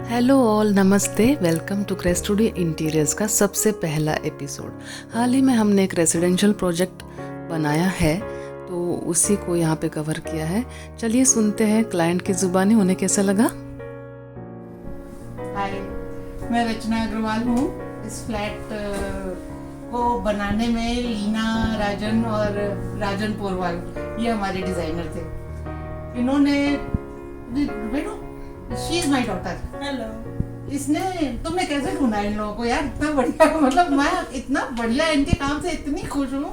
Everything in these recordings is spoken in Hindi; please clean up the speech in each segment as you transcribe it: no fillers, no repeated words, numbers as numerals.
हेलो ऑल, नमस्ते। Welcome to Crest Studio Interiors का सबसे पहला एपिसोड। हाल ही में हमने एक रेजिडेंशियल प्रोजेक्ट बनाया है, तो उसी को यहाँ पे कवर किया है। चलिए सुनते हैं क्लाइंट की ज़ुबानी, उन्हें कैसा लगा। हाय, मैं रचना अग्रवाल हूँ। इस फ्लैट को बनाने में लीना राजन और राजन पोरवाल ये हमारे डिजाइनर थे। इन्होंने she is my daughter. Hello. इसने तुमने कैसे ढूंढा इन लोगों को यार? इतना बढ़िया, मतलब मैं इतना बढ़िया इनके काम से इतनी खुश हूँ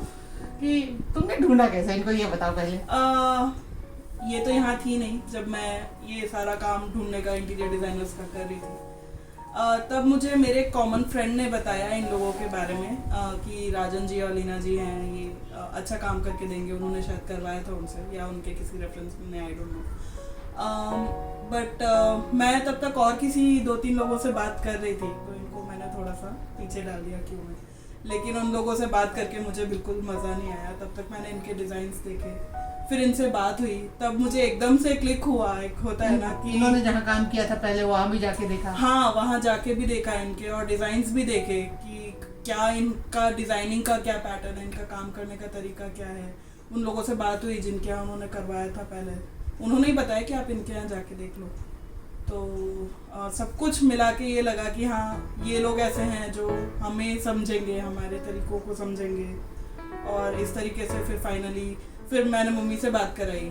कि तुमने ढूंढा कैसे इनको, ये बताओ पहले। ये तो यहाँ थी नहीं जब मैं ये सारा काम ढूंढने का इंटीरियर डिजाइनर्स का कर रही थी। तब मुझे मेरे कॉमन फ्रेंड ने बताया इन लोगों के बारे में कि राजन जी और लीना जी हैं, ये अच्छा काम करके देंगे। उन्होंने शायद करवाया था उनसे या उनके किसी रेफरेंस में, आई डोंट नो। बट मैं तब तक और किसी 2-3 लोगों से बात कर रही थी, तो इनको मैंने थोड़ा सा पीछे डाल दिया क्यों में। लेकिन उन लोगों से बात करके मुझे बिल्कुल मज़ा नहीं आया। तब तक मैंने इनके डिज़ाइंस देखे, फिर इनसे बात हुई, तब मुझे एकदम से क्लिक हुआ। एक होता है ना कि इन्होंने जहाँ काम किया था पहले वहाँ भी जाके देखा। हाँ, वहाँ जाके भी देखा इनके और डिज़ाइंस भी देखे कि क्या इनका डिज़ाइनिंग का क्या पैटर्न है, इनका काम करने का तरीका क्या है। उन लोगों से बात हुई जिनके यहाँ उन्होंने करवाया था पहले, उन्होंने ही बताया कि आप इनके यहाँ जाके देख लो। तो सब कुछ मिला के ये लगा कि हाँ, ये लोग ऐसे हैं जो हमें समझेंगे, हमारे तरीकों को समझेंगे। और इस तरीके से फिर मैंने मम्मी से बात कराई,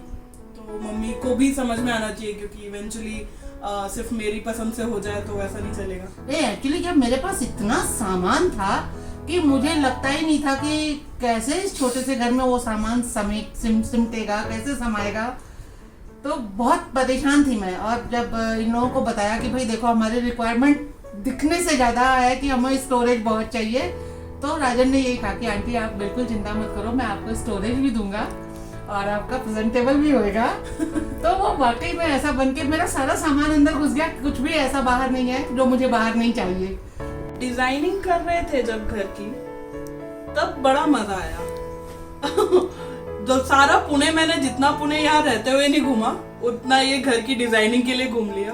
तो मम्मी को भी समझ में आना चाहिए, क्योंकि इवेंचुअली सिर्फ मेरी पसंद से हो जाए तो वैसा नहीं चलेगा। एक्चुअली जब मेरे पास इतना सामान था कि मुझे लगता ही नहीं था कि कैसे इस छोटे से घर में वो सामान सिमटेगा, कैसे समाएगा। तो बहुत परेशान थी मैं। और जब इन लोगों को बताया कि भाई देखो, हमारी रिक्वायरमेंट दिखने से ज़्यादा है कि हमें स्टोरेज बहुत चाहिए, तो राजन ने यही कहा कि आंटी आप बिल्कुल चिंता मत करो, मैं आपको स्टोरेज भी दूंगा और आपका प्रेजेंटेबल भी होएगा। तो वो वाकई में ऐसा बन के मेरा सारा सामान अंदर घुस गया, कुछ भी ऐसा बाहर नहीं है जो मुझे बाहर नहीं चाहिए। डिजाइनिंग कर रहे थे जब घर की, तब बड़ा मजा आया। जो सारा पुणे, मैंने जितना पुणे यहाँ रहते हुए नहीं घूमा, उतना ये घर की डिजाइनिंग के लिए घूम लिया।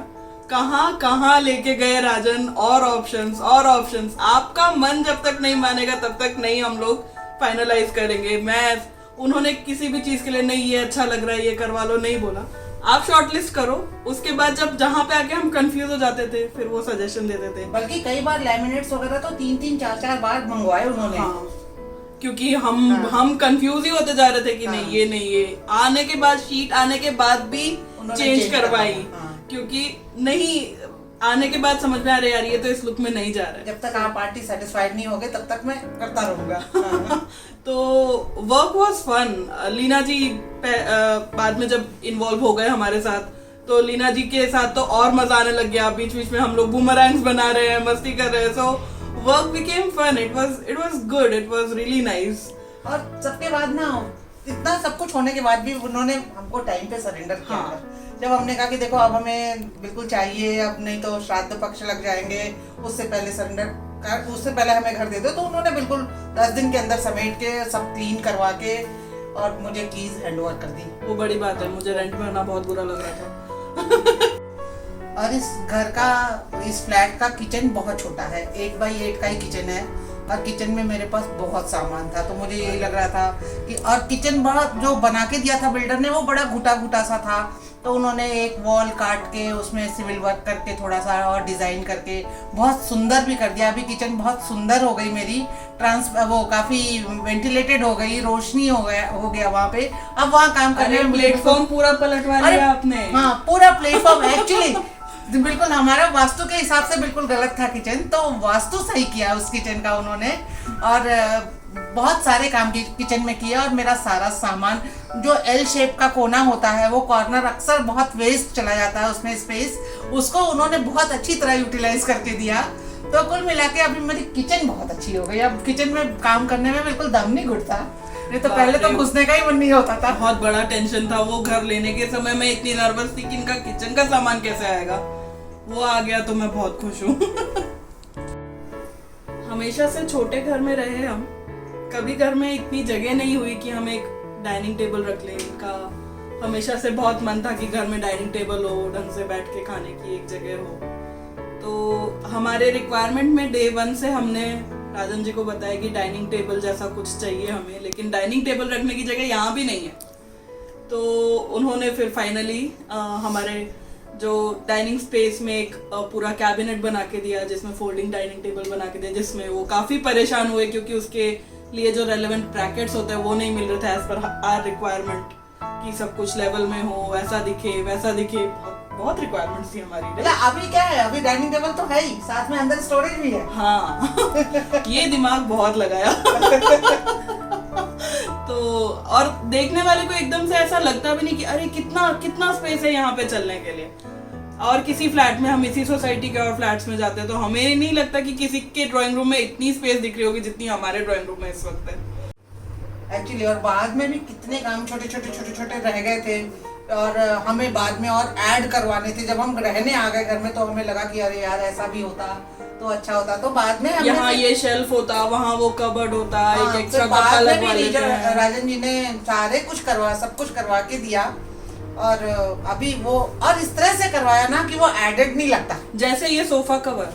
कहाँ कहाँ लेके गए राजन, और ऑप्शंस। आपका मन जब तक नहीं मानेगा तब तक नहीं हम लोग फाइनलाइज करेंगे। उन्होंने किसी भी चीज के लिए नहीं, ये अच्छा लग रहा है, ये करवा लो, नहीं बोला। आप शॉर्टलिस्ट करो, उसके बाद जब जहाँ पे आके हम कंफ्यूज हो जाते थे, फिर वो सजेशन देते थे। बल्कि कई बार लैमिनेट्स वगैरह तो 3-3, 4-4 बार मंगवाए उन्होंने। हाँ, क्योंकि हम कंफ्यूज ही होते जा रहे थे कि हाँ। नहीं, ये नहीं, ये आने के बाद, शीट आने के बाद भी चेंज करवाई। हाँ। क्योंकि नहीं आने के बाद समझ में आ रहा है यार, ये तो इस लुक में नहीं जा रहा है। जब तक आप पार्टी सेटिस्फाइड नहीं होगे तब तक मैं करता रहूंगा। तो वर्क वाज फन। लीना जी बाद में जब इन्वॉल्व हो गए हमारे साथ, तो लीना जी के साथ तो और मजा आने लग गया। बीच बीच में हम लोग बूमरैंग्स बना रहे हैं, मस्ती कर रहे हैं। So work became fun. It was good, it was really nice. और सबके बाद ना, इतना सब कुछ होने के बाद भी उन्होंने हमको टाइम पे सरेंडर किया। हाँ। जब हमने कहा कि देखो अब हमें बिल्कुल चाहिए, अब नहीं तो श्राद्ध पक्ष लग जाएंगे, उससे पहले उससे पहले हमें घर दे दो, तो उन्होंने बिल्कुल 10 दिन के अंदर समेट के सब क्लीन करवा के और मुझे कीज हैंडओवर कर दी। वो बड़ी बात है, मुझे रेंट भरना बहुत बुरा लग रहा था। और इस घर का, इस फ्लैट का किचन बहुत छोटा है, 8x8 का ही किचन है। और किचन में मेरे पास बहुत सामान था, तो मुझे यही लग रहा था कि, और किचन बड़ा जो बना के दिया था बिल्डर ने, वो बड़ा घुटा सा था। तो उन्होंने एक वॉल काट के उसमें सिविल वर्क करके थोड़ा सा और डिजाइन करके बहुत सुंदर भी कर दिया। अभी किचन बहुत सुंदर हो गई मेरी, वो काफी वेंटिलेटेड हो गई, रोशनी हो गया वहाँ पे। अब वहाँ काम करने में प्लेटफॉर्म पूरा पलटवा लिया आपने। हाँ, पूरा प्लेटफॉर्म। एक्चुअली बिल्कुल हमारा वास्तु के हिसाब से बिल्कुल गलत था किचन, तो वास्तु सही किया उस किचन का उन्होंने। और बहुत सारे काम किचन में किया। और मेरा सारा सामान, जो एल शेप का कोना होता है, वो कॉर्नर अक्सर बहुत वेस्ट चला जाता है उसमें स्पेस, उसको उन्होंने बहुत अच्छी तरह यूटिलाइज करके दिया। तो कुल मिला के अभी मेरी किचन बहुत अच्छी हो गई। अब किचन में काम करने में बिल्कुल दम नहीं घुटता। नहीं तो पहले तो घुसने का ही मन नहीं होता था। बहुत बड़ा टेंशन था वो घर लेने के समय। मैं इतनी नर्वस थी कि इनका किचन का सामान कैसे आएगा। वो आ गया तो मैं बहुत खुश हूँ। हमेशा से छोटे घर में रहे हम, कभी घर में इतनी जगह नहीं हुई कि हम एक डाइनिंग टेबल रख लें। इनका हमेशा से बहुत मन था कि घर में डाइनिंग टेबल हो, ढंग से बैठ के खाने की एक जगह हो। हमारे रिक्वायरमेंट में डे 1 से हमने राजन जी को बताया कि डाइनिंग टेबल जैसा कुछ चाहिए हमें, लेकिन डाइनिंग टेबल रखने की जगह यहाँ भी नहीं है। तो उन्होंने फिर फाइनली हमारे जो डाइनिंग स्पेस में एक पूरा कैबिनेट बना के दिया, जिसमें फोल्डिंग डाइनिंग टेबल बना के दिया, जिसमें वो काफ़ी परेशान हुए क्योंकि उसके लिए जो रेलेवेंट ब्रैकेट्स होते हैं वो नहीं मिल रहे थे एज पर आर रिक्वायरमेंट, कि सब कुछ लेवल में हो, वैसा दिखे वैसा दिखे। बहुत रिक्वायरमेंट्स थी हमारी। मतलब अभी क्या है, अभी डाइनिंग टेबल तो है ही, साथ में अंदर स्टोरेज भी है। हाँ ये दिमाग बहुत लगाया। तो और देखने वाले को एकदम से ऐसा लगता भी नहीं कि अरे कितना कितना स्पेस है यहाँ पे चलने के लिए। और किसी फ्लैट में, हम इसी सोसाइटी के और फ्लैट्स में जाते हैं तो हमें नहीं लगता कि किसी के ड्राइंग रूम में इतनी स्पेस दिख रही होगी जितनी हमारे ड्राइंग रूम में इस वक्त है एक्चुअली। और बाद में भी कितने काम छोटे छोटे रह गए थे और हमें बाद में और ऐड करवाने थे। जब हम रहने आ गए घर में तो हमें लगा कि अरे यार ऐसा भी होता तो अच्छा होता। तो बाद में यहाँ ये शेल्फ होता, वहाँ वो कबर्ड होता, एक एक्स्ट्रा कपड़ा लगवा लेते हैं। राजन जी ने सारे कुछ सब कुछ करवा के दिया और अभी वो और इस तरह से करवाया ना कि वो एडेड नहीं लगता। जैसे ये सोफा कवर,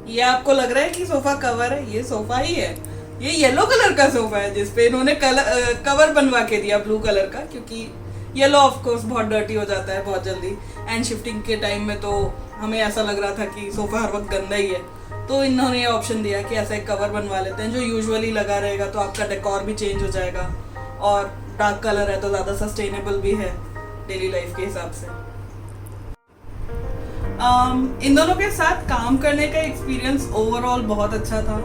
ये आपको लग रहा है कि सोफा कवर है, ये सोफा ही है। ये येलो कलर का सोफा है जिसपे इन्होंने कवर बनवा के दिया ब्लू कलर का, क्योंकि येलो ऑफ कोर्स बहुत डर्टी हो जाता है बहुत जल्दी। एंड शिफ्टिंग के टाइम में तो हमें ऐसा लग रहा था कि सोफा हर वक्त गंदा ही है, तो इन्होंने ये ऑप्शन दिया कि ऐसा एक कवर बनवा लेते हैं जो यूजुअली लगा रहेगा, तो आपका डेकोर भी चेंज हो जाएगा और डार्क कलर है तो ज़्यादा सस्टेनेबल भी है डेली लाइफ के हिसाब से। इन दोनों के साथ काम करने का एक्सपीरियंस ओवरऑल बहुत अच्छा था।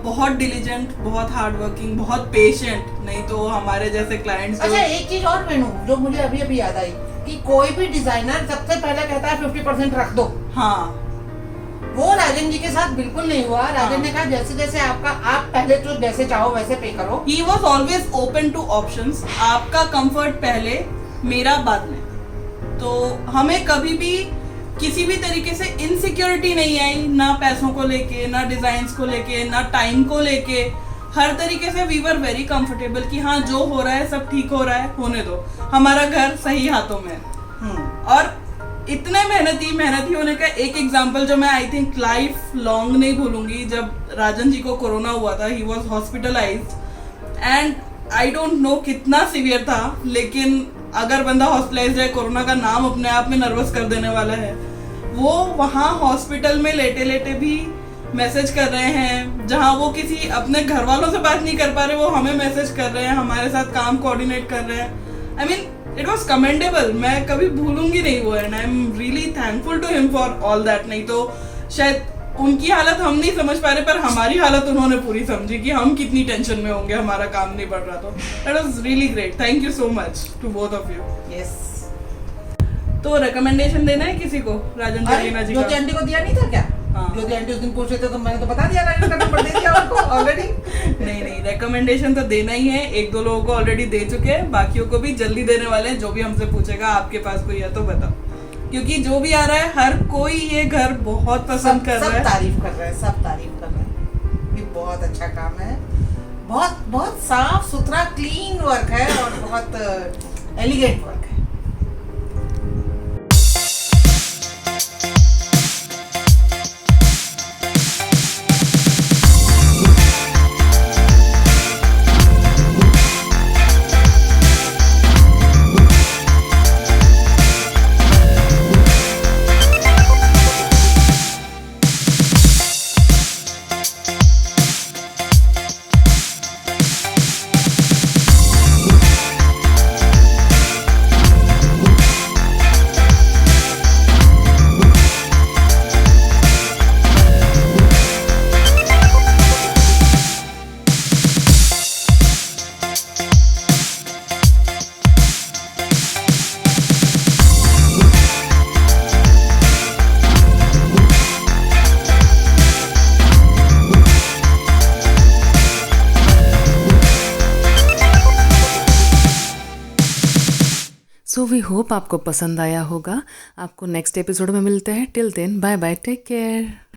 बहुत डिलीजेंट, बहुत हार्डवर्किंग, बहुत पेशेंट। नहीं तो हमारे जैसे क्लाइंट्स। अच्छा एक चीज और मेनू जो मुझे अभी याद आई कि कोई भी डिजाइनर सबसे पहले कहता है 50% रख दो। हाँ, वो राजन जी के साथ बिल्कुल नहीं हुआ। राजन ने कहा जैसे जैसे आप पहले तो जैसे चाहो वैसे पे करो। He was always open to options। आपका कंफर्ट पहले, मेरा बाद में। तो हमें कभी भी किसी भी तरीके से इनसिक्योरिटी नहीं आई, ना पैसों को लेके, ना डिजाइन्स को लेके, ना टाइम को लेके। हर तरीके से वी वर वेरी कंफर्टेबल कि हाँ जो हो रहा है सब ठीक हो रहा है, होने दो, हमारा घर सही हाथों में है। और इतने मेहनती होने का एक एग्जांपल जो मैं आई थिंक लाइफ लॉन्ग नहीं भूलूंगी, जब राजन जी को कोरोना हुआ था, he was hospitalised and I don't know कितना सीवियर था, लेकिन अगर बंदा हॉस्पिटलाइज्ड है, कोरोना का नाम अपने आप में नर्वस कर देने वाला है। वो वहाँ हॉस्पिटल में लेटे लेटे भी मैसेज कर रहे हैं, जहाँ वो किसी अपने घर वालों से बात नहीं कर पा रहे, वो हमें मैसेज कर रहे हैं, हमारे साथ काम कोऑर्डिनेट कर रहे हैं। I mean it was commendable. मैं कभी भूलूंगी नहीं वो, and I am really thankful to him for all that. नहीं तो शायद उनकी हालत हम नहीं समझ पा रहे, पर हमारी हालत उन्होंने पूरी समझी कि हम कितनी टेंशन में होंगे, हमारा काम नहीं बढ़ रहा। तो that was really great. Thank you so much to both of you. Yes. तो रिकमेंडेशन देना है किसी को राजन जरीना जी का? ज्योति आंटी को दिया नहीं था क्या? हाँ। ज्योति आंटी उस दिन पूछ रहे थे तो मैंने तो बता दिया, राजन का नंबर दे दिया उनको ऑलरेडी। नहीं, रिकमेंडेशन तो देना ही है। 1-2 लोगों को ऑलरेडी दे चुके हैं, बाकियों को भी जल्दी देने वाले हैं। जो भी हमसे पूछेगा आपके पास कोई है तो बताओ, क्योंकि जो भी आ रहा है हर कोई ये घर बहुत पसंद कर रहा है, सब तारीफ कर रहा है, सब तारीफ कर रहा है कि बहुत अच्छा काम है, बहुत बहुत साफ सुथरा क्लीन वर्क है और बहुत एलिगेंट वर्क है। सो वी होप आपको पसंद आया होगा। आपको नेक्स्ट एपिसोड में मिलते हैं। Till then bye bye, take care.